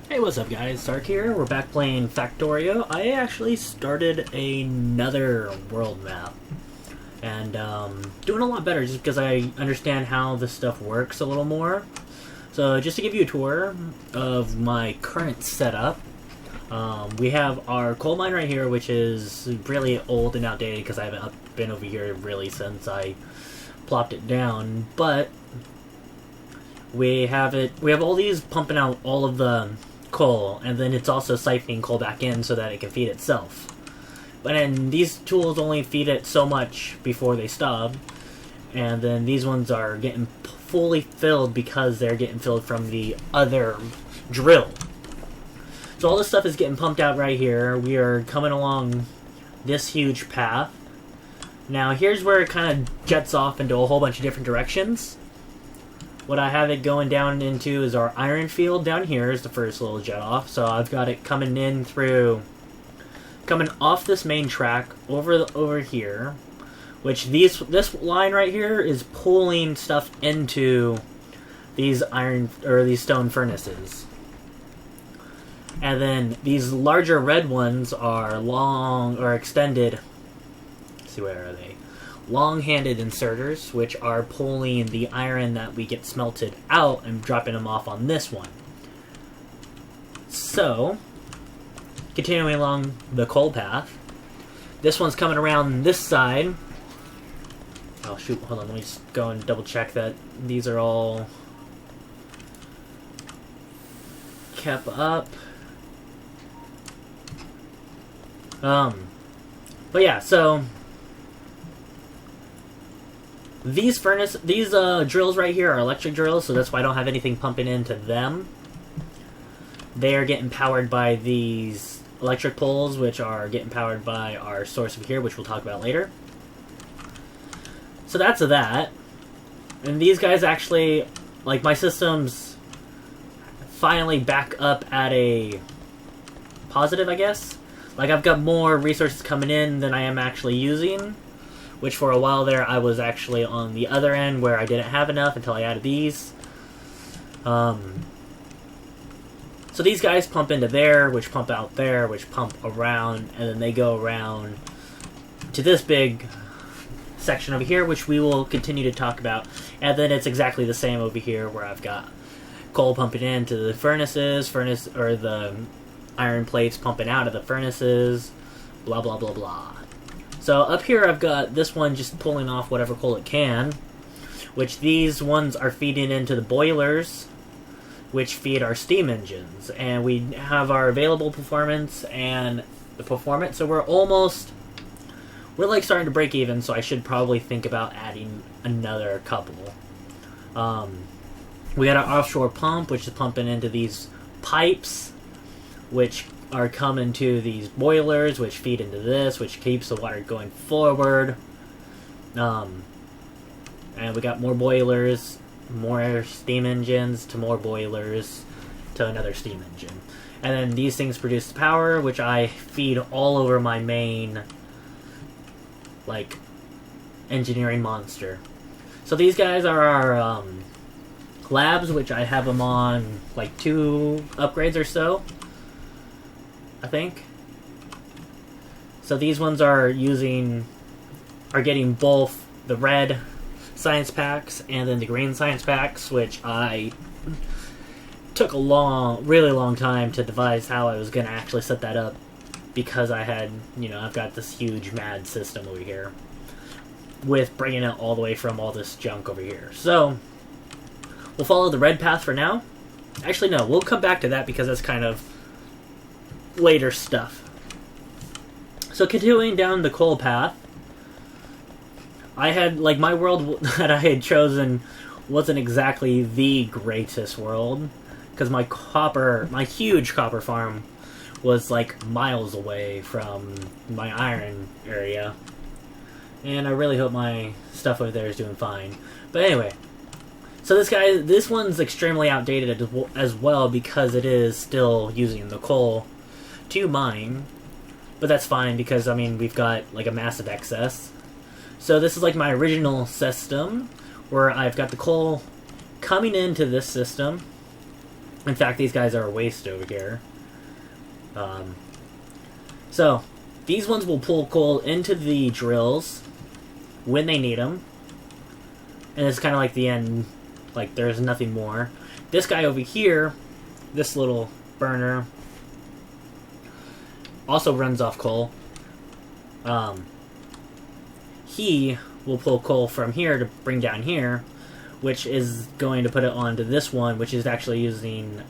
Hey, what's up guys? Sark here. We're back playing Factorio. I actually started another world map. And doing a lot better just because I understand how this stuff works a little more. So just to give you a tour of my current setup. We have our coal mine right here, which is really old and outdated because I haven't been over here really since I plopped it down. But we have all these pumping out all of the coal, and then it's also siphoning coal back in so that it can feed itself. But then these tools only feed it so much before they stop, and then these ones are getting fully filled because they're getting filled from the other drill. So all this stuff is getting pumped out right here. We are coming along this huge path. Now here's where it kind of jets off into a whole bunch of different directions. What I have it going down into is our iron field down here is the first little jet off. So I've got it coming off this main track over here, which this line right here is pulling stuff into these these stone furnaces. And then these larger red ones are extended. Let's see, where are they? Long-handed inserters, which are pulling the iron that we get smelted out and dropping them off on this one. So, continuing along the coal path, this one's coming around this side. Oh shoot, hold on, let me just go and double check that these are all kept up. But yeah, so these drills right here are electric drills, so that's why I don't have anything pumping into them. They are getting powered by these electric poles, which are getting powered by our source over here, which we'll talk about later. So that's that. And these guys actually, like, my system's finally back up at a positive, I guess. Like, I've got more resources coming in than I am actually using. Which for a while there, I was actually on the other end where I didn't have enough until I added these. So these guys pump into there, which pump out there, which pump around, and then they go around to this big section over here, which we will continue to talk about. And then it's exactly the same over here, where I've got coal pumping into the or the iron plates pumping out of the furnaces, blah, blah, blah, blah. So up here I've got this one just pulling off whatever coal it can, which these ones are feeding into the boilers, which feed our steam engines. And we have our available performance and the performance, so we're like starting to break even, so I should probably think about adding another couple. We got our offshore pump, which is pumping into these pipes, which are coming to these boilers, which feed into this, which keeps the water going forward. And we got more boilers, more steam engines, to more boilers, to another steam engine. And then these things produce the power, which I feed all over my main, like, engineering monster. So these guys are our labs, which I have them on, like, 2 upgrades or so, I think. So these ones are getting both the red science packs and then the green science packs, which I took a really long time to devise how I was going to actually set that up, because I've got this huge mad system over here with bringing it all the way from all this junk over here. So we'll follow the red path for now. Actually, no, we'll come back to that because that's kind of later stuff. So continuing down the coal path, I had, like, my world that I had chosen wasn't exactly the greatest world, because my huge copper farm was like miles away from my iron area, and I really hope my stuff over there is doing fine. But anyway, so this one's extremely outdated as well, because it is still using the coal to mine, but that's fine because, I mean, we've got like a massive excess. So this is like my original system, where I've got the coal coming into this system, In fact, these guys are a waste over here. So, these ones will pull coal into the drills when they need them. And it's kind of like the end, like there's nothing more. This guy over here, this little burner, also runs off coal. He will pull coal from here to bring down here, which is going to put it onto this one, which is actually using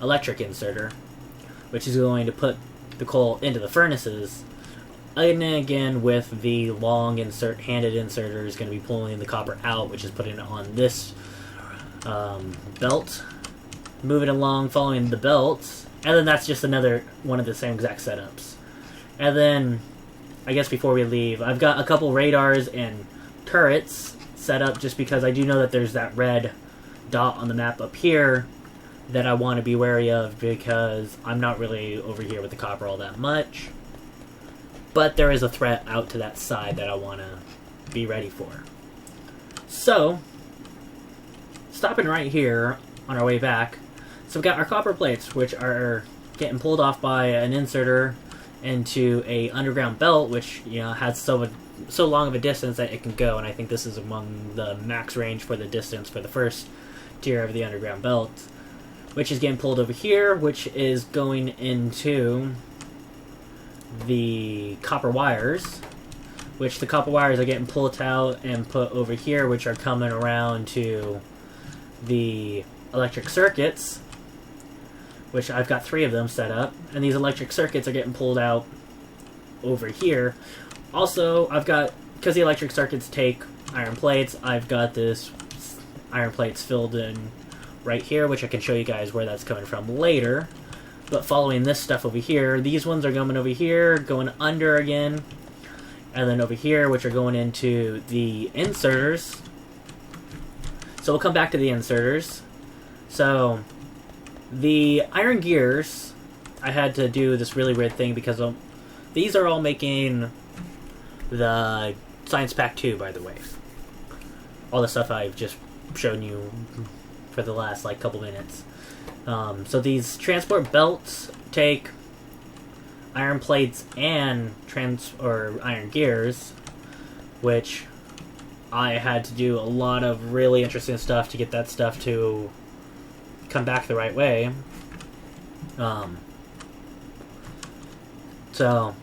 electric inserter, which is going to put the coal into the furnaces. And then again, with the long handed inserter is going to be pulling the copper out, which is putting it on this belt, moving along, following the belts, and then that's just another one of the same exact setups. And then, I guess before we leave, I've got a couple radars and turrets set up just because I do know that there's that red dot on the map up here that I want to be wary of because I'm not really over here with the copper all that much. But there is a threat out to that side that I want to be ready for. So, stopping right here on our way back, so we've got our copper plates, which are getting pulled off by an inserter into a underground belt, which has so long of a distance that it can go, and I think this is among the max range for the distance for the first tier of the underground belt, which is getting pulled over here, which is going into the copper wires, which the copper wires are getting pulled out and put over here, which are coming around to the electric circuits, which I've got 3 of them set up, and these electric circuits are getting pulled out over here. Also, I've got, because the electric circuits take iron plates, I've got this iron plates filled in right here, which I can show you guys where that's coming from later. But following this stuff over here, these ones are going over here, going under again, and then over here, which are going into the inserters. So we'll come back to the inserters. So, the iron gears, I had to do this really weird thing because these are all making the Science Pack 2, by the way. All the stuff I've just shown you for the last couple minutes. So these transport belts take iron plates and iron gears, which I had to do a lot of really interesting stuff to get that stuff to come back the right way. So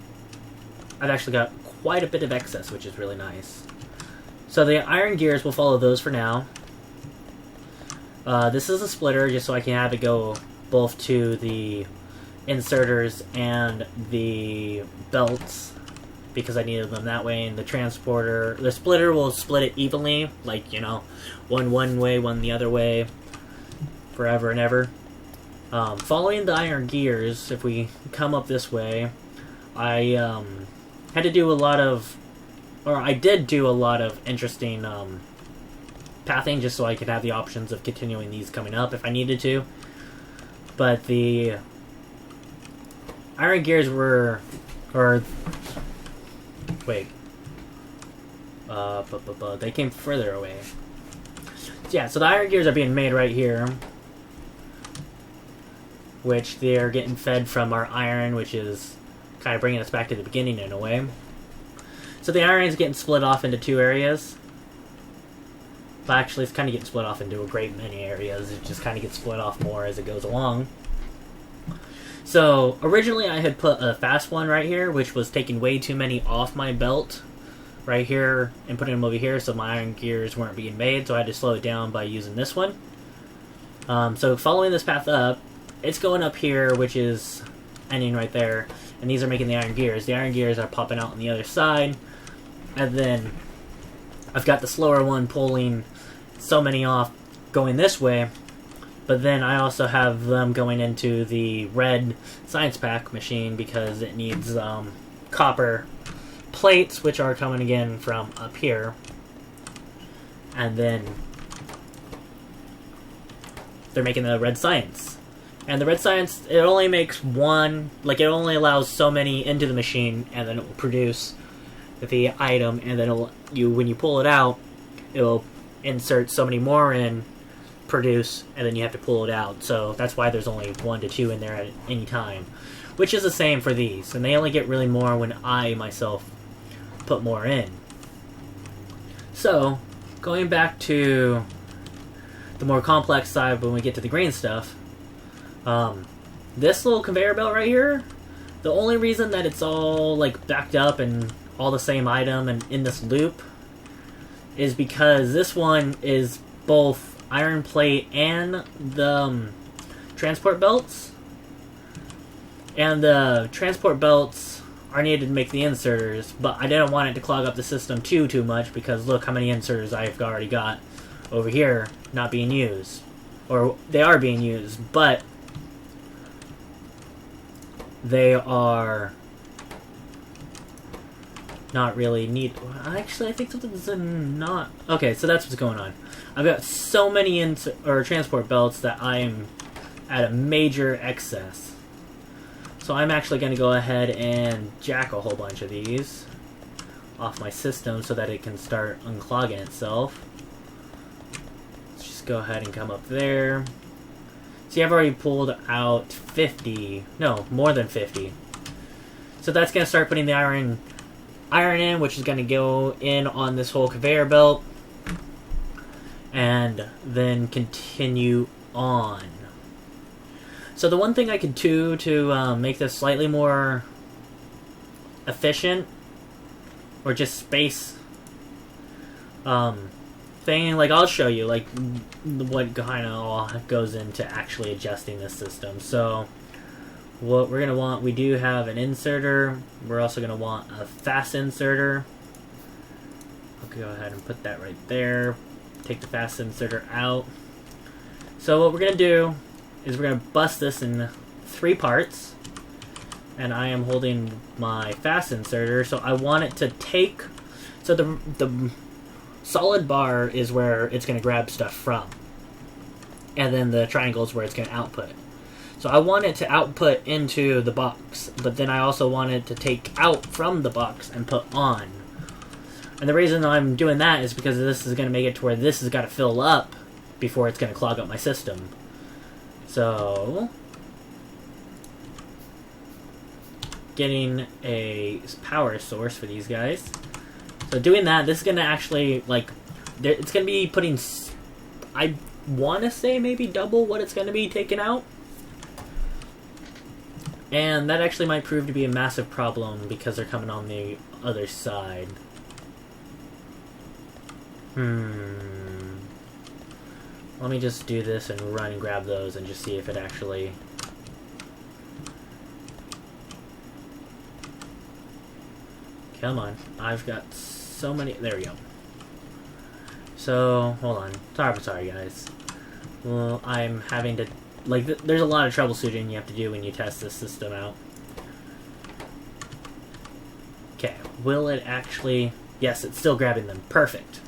I've actually got quite a bit of excess, which is really nice. So the iron gears will follow those for now. This is a splitter, just so I can have it go both to the inserters and the belts, because I needed them that way. And the splitter will split it evenly, one way, one the other way, forever and ever. Following the iron gears, if we come up this way, I had to do a lot of, or I did do a lot of interesting pathing, just so I could have the options of continuing these coming up if I needed to. But the iron gears were, they came further away. Yeah, so the iron gears are being made right here, which they're getting fed from our iron, which is kind of bringing us back to the beginning in a way. So the iron is getting split off into 2 areas. But actually, it's kind of getting split off into a great many areas. It just kind of gets split off more as it goes along. So, originally I had put a fast one right here, which was taking way too many off my belt right here and putting them over here, so my iron gears weren't being made, so I had to slow it down by using this one. So following this path up, it's going up here, which is ending right there, and these are making the iron gears. The iron gears are popping out on the other side, and then I've got the slower one pulling so many off going this way, but then I also have them going into the red Science Pack machine because it needs copper plates, which are coming again from up here. And then they're making the red science. And the red science, it only makes one, it only allows so many into the machine, and then it will produce the item, and then when you pull it out, it will insert so many more in produce, and then you have to pull it out. So that's why there's only 1 to 2 in there at any time, which is the same for these, and they only get really more when I myself put more in. So going back to the more complex side when we get to the green stuff, this little conveyor belt right here, the only reason that it's all like backed up and all the same item and in this loop is because this one is both iron plate and the transport belts. And the transport belts are needed to make the inserters, but I didn't want it to clog up the system too much, because look how many inserters I've already got over here not being used. Or they are being used, but they are not really need. Actually, I think something's not. Okay, so that's what's going on. I've got so many transport belts that I'm at a major excess. So I'm actually going to go ahead and jack a whole bunch of these off my system so that it can start unclogging itself. Let's just go ahead and come up there. See, I've already pulled out 50. No, more than 50. So that's going to start putting the iron in, which is going to go in on this whole conveyor belt, and then continue on. So the one thing I could do to make this slightly more efficient, or just space thing, like I'll show you like what kind of all goes into actually adjusting this system. So what we're going to want, we do have an inserter. We're also going to want a fast inserter. I'll go ahead and put that right there. Take the fast inserter out. So what we're going to do is we're going to bust this in 3 parts. And I am holding my fast inserter, so I want it to take... So the solid bar is where it's going to grab stuff from. And then the triangle is where it's going to output. So I want it to output into the box, but then I also want it to take out from the box and put on. And the reason I'm doing that is because this is going to make it to where this has got to fill up before it's going to clog up my system. So, getting a power source for these guys. So doing that, this is going to actually, like, it's going to be putting, I want to say maybe double what it's going to be taken out. And that actually might prove to be a massive problem because they're coming on the other side. Let me just do this and run and grab those and just see if it actually... Come on. I've got so many... There we go. So, hold on. Sorry guys. Well, I'm having to... Like, there's a lot of troubleshooting you have to do when you test this system out. Okay, will it actually... Yes, it's still grabbing them. Perfect.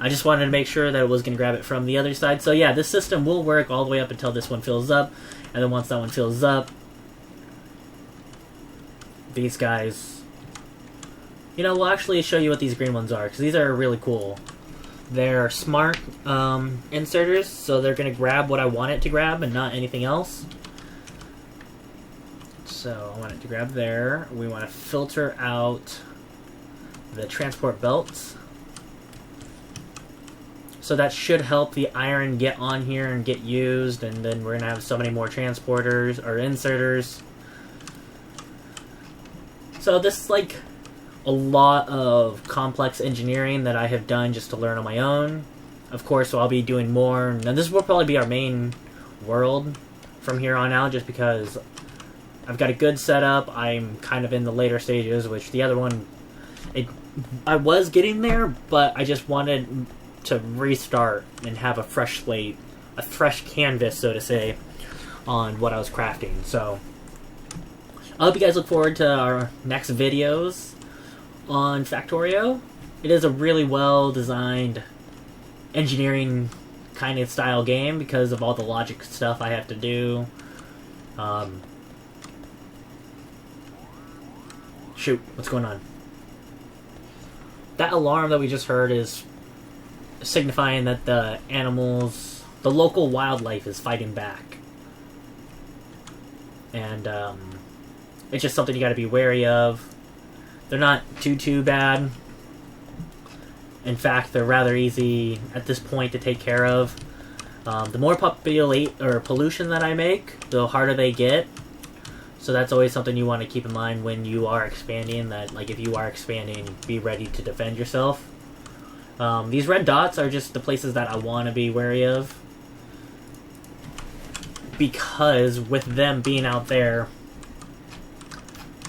I just wanted to make sure that it was going to grab it from the other side. So yeah, this system will work all the way up until this one fills up. And then once that one fills up, these guys... You know, we'll actually show you what these green ones are, because these are really cool. They're smart inserters, so they're going to grab what I want it to grab and not anything else. So I want it to grab there. We want to filter out the transport belts. So that should help the iron get on here and get used, and then we're going to have so many more transporters or inserters. So this is like a lot of complex engineering that I have done just to learn on my own. Of course, so I'll be doing more, and this will probably be our main world from here on out, just because I've got a good setup. I'm kind of in the later stages, which the other one, I was getting there, but I just wanted to restart and have a fresh slate, a fresh canvas, so to say, on what I was crafting. So I hope you guys look forward to our next videos on Factorio. It is a really well designed engineering kind of style game because of all the logic stuff I have to do. Shoot, what's going on? That alarm that we just heard is signifying that the animals the local wildlife is fighting back. And it's just something you gotta be wary of. They're not too bad. In fact, they're rather easy at this point to take care of. The more pollution that I make, the harder they get. So that's always something you want to keep in mind when you are expanding, that like if you are expanding, be ready to defend yourself. These red dots are just the places that I want to be wary of, because with them being out there,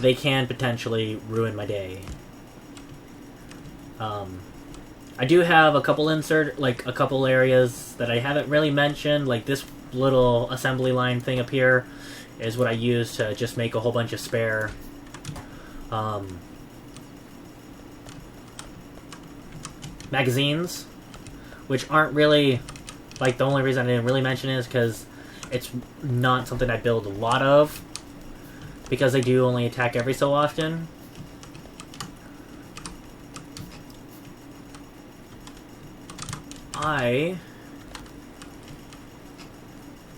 they can potentially ruin my day. I do have a couple a couple areas that I haven't really mentioned, like this little assembly line thing up here is what I use to just make a whole bunch of spare magazines, which aren't really, like, the only reason I didn't really mention it is because it's not something I build a lot of, because they do only attack every so often.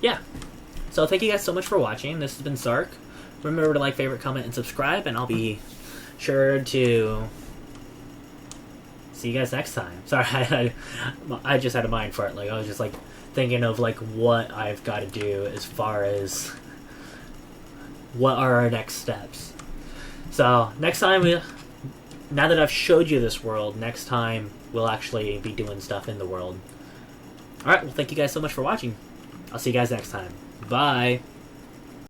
Yeah. So thank you guys so much for watching. This has been Sark. Remember to like, favorite, comment, and subscribe, and I'll be sure to see you guys next time. Sorry, I just had a mind fart. Like, I was just like thinking of like what I've got to do as far as what are our next steps. So next time, now that I've showed you this world, next time we'll actually be doing stuff in the world. Alright, well thank you guys so much for watching. I'll see you guys next time. Bye!